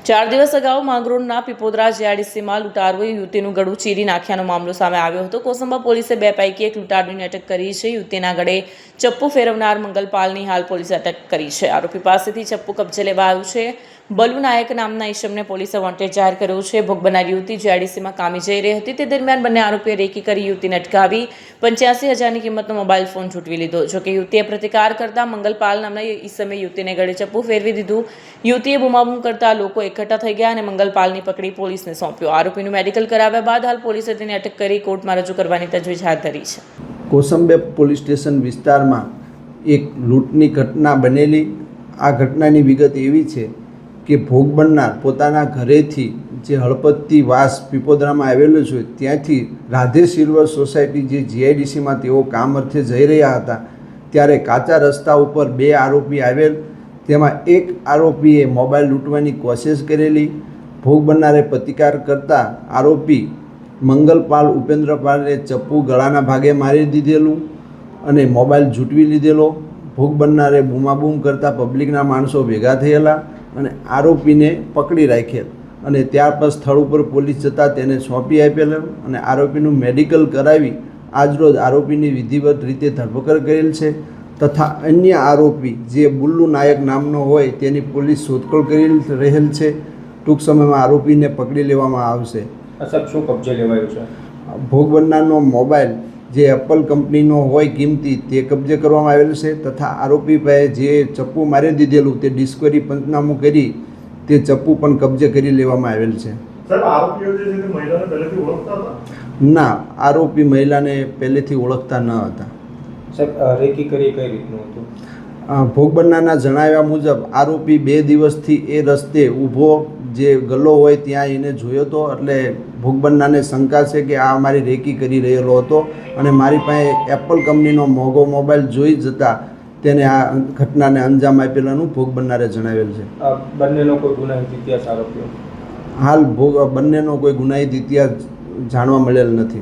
4 દિવસ અગાઉ માંગરોળના પીપોદરા જીઆઈડીસીમાં લૂંટારુએ યુવતીનું ગળું ચીરી નાખ્યાનો મામલો સામે આવ્યો હતો. કોસંબા પોલીસે 2 પૈકી 1 લૂંટારુની અટક કરી છે. યુવતીના ગળે ચપ્પુ ફેરવનાર મંગલપાલની હાલ પોલીસે અટક કરી છે. આરોપી પાસેથી ચપ્પુ કબજે લેવાયું છે. બલુ નાયક નામના ઈસમને પોલીસે વોન્ટેડ જાહેર કર્યો છે. ભોગ બનનાર યુવતી જીઆઈડીસીમાં કામે જઈ રહી હતી. તે દરમિયાન બંને આરોપીએ રેકી કરી યુવતીને અટકાવી 85,000ની કિંમતનો મોબાઈલ ફોન ઝૂંટવી લીધો. જોકે યુવતીએ પ્રતિકાર કરતા મંગલપાલ નામના ઈસમે યુવતીને ગળે ચપ્પુ ફેરવી દીધું. યુવતીએ બૂમાબૂમ કરતા લોકો એકઠા થઈ ગયા અને મંગલપાલની પકડી પોલીસને સોંપ્યો. આરોપીનું મેડિકલ કરાવ્યા બાદ હાલ પોલીસે તેને અટક કરી કોર્ટમાં રજૂ કરવાની તજવીજ હાથ ધરી છે. કોસંબે પોલીસ સ્ટેશન વિસ્તારમાં એક લૂંટની ઘટના બનેલી. આ ઘટનાની વિગત એવી છે કે ભોગ બનનાર પોતાના ઘરેથી જે હળપતિ વાસ પીપોદરામાં આવેલું છે ત્યાંથી રાધે સિલ્વર સોસાયટી જે જીઆઈડીસીમાં તેઓ કામ અર્થે જઈ રહ્યા હતા ત્યારે કાચા રસ્તા ઉપર 2 આરોપી આવેલ. તેમાં એક આરોપીએ મોબાઈલ લૂંટવાની કોશિશ કરેલી. ભોગ બનનારે પ્રતિકાર કરતા આરોપી મંગલપાલ ઉપેન્દ્રપાલે ચપ્પુ ગળાના ભાગે મારી દીધેલું અને મોબાઈલ ઝૂંટવી લીધેલો. ભોગ બનનારે બૂમાબૂમ કરતાં પબ્લિકના માણસો ભેગા થયેલા અને આરોપીને પકડી રાખેલ અને ત્યાર પછી સ્થળ ઉપર પોલીસ જતાં તેને સોંપી આપેલ અને આરોપીનું મેડિકલ કરાવી આજરોજ આરોપીની વિધિવત રીતે ધરપકડ કરેલ છે તથા અન્ય આરોપી જે બુલ્લુ નાયક નામનો હોય તેની પોલીસ શોધખોળ કરી રહેલ છે. ટૂંક સમયમાં આરોપીને પકડી લેવામાં આવશે. સાહેબ, શું કબજે લેવાયું છે? ભોગ બનનારનો મોબાઈલ જે એપલ કંપનીનો હોય કિંમતી તે કબજે કરવામાં આવેલ છે તથા આરોપી પાસે જે ચપ્પુ મારી દીધેલું તે ડિસ્કવરી પંચનામું કરી તે ચપ્પુ પણ કબજે કરી લેવામાં આવેલ છે. ના, આરોપી મહિલાને પહેલેથી ઓળખતા ન હતા. સાહેબ, રેકી કરી કઈ રીતનું હતું? ભોગ બનનારના જણાવ્યા મુજબ આરોપી 2 દિવસથી એ રસ્તે ઊભો જે ગલ્લો હોય ત્યાં એને જોયો હતો એટલે ભોગ બનનારને શંકા છે કે આ અમારી રેકી કરી રહેલો હતો અને મારી પાસે એપલ કંપનીનો મોંઘો મોબાઈલ જોઈ જતાં તેને આ ઘટનાને અંજામ આપેલાનું ભોગ બનનારે જણાવેલ છે. બંનેનો કોઈ ગુનાહિત ઇતિહાસ આરોપીઓ? હાલ બંનેનો કોઈ ગુનાહિત ઇતિહાસ જાણવા મળેલ નથી.